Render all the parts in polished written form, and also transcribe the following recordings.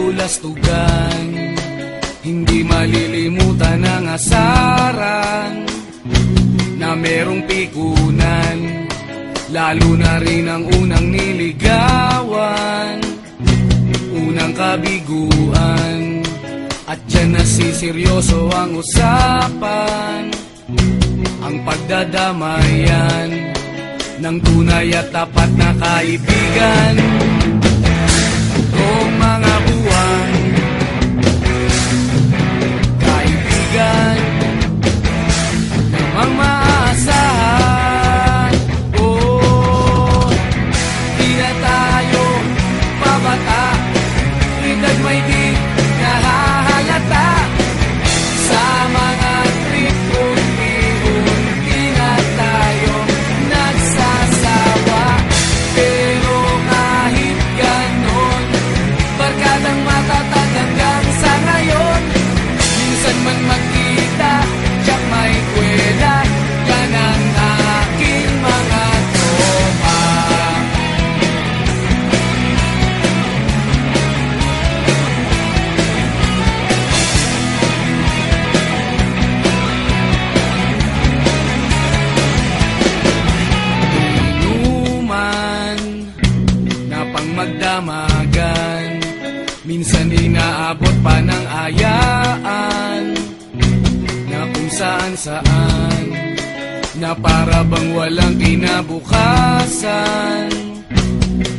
kabulastugan. Hindi malilimutan ang asaran na merong pikunan, lalo na rin ang unang niligawan, unang kabiguan. At dyan nasiseryoso ang usapan, ang pagdadamayan ng tunay at tapat na kaibigan. Kung mga buwan, kaibigan namang maaasahan. Oh, di na tayo pabata, edad may di nahahalata. Sa mga trip unti-unti na tayo nagsasawa. Pero kahit ganon, barkadang matatag hanggang sa ngayon. Minsan man magkita, tiyak may kwela, yan ang aking mga tropa. Inuman na pang magdamagan, minsan inaabot pa ng ayaan, na kung saan-saan, na para bang walang kinabukasan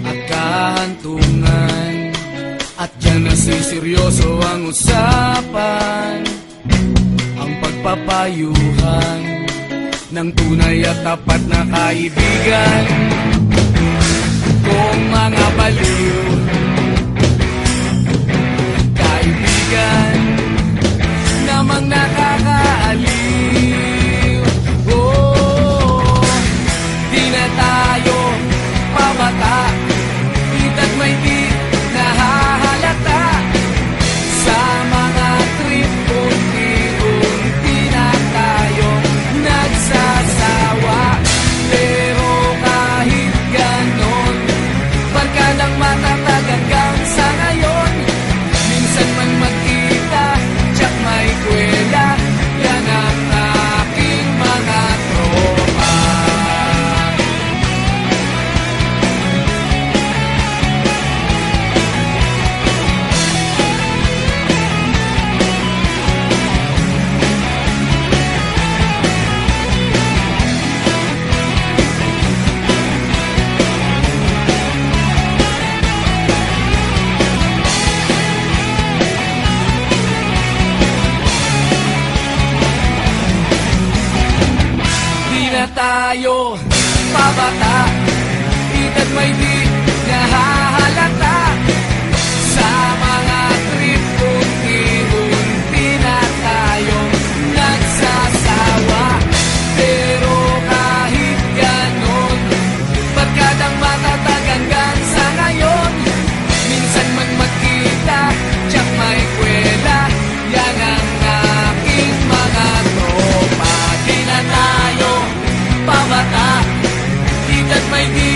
at kahantungan. At dyan nasiseryoso ang usapan, ang pagpapayuhan ng tunay at tapat na kaibigan. Kung mga baliw, kaibigan namang nakakaaliw. Oh, di na tayo pabata, edad may di nahahalata. Sa mga trip unti-unti na tayo nagsasawa. Pero kahit ganon, barkadang matatag hanggang sa ngayon. Minsan man magkita, tiyak may kwela, yan ang aking mga tropa. Di na tayo pabata, edad may di nahahalata. Sa mga trip unti-unti na tayo nagsasawa. Pero kahit ganon, barkadang matatag hanggang sa ngayon. Minsan man magkita, tiyak may kwela, yan ang aking mga tropa. Di na tayo pabata, edad may di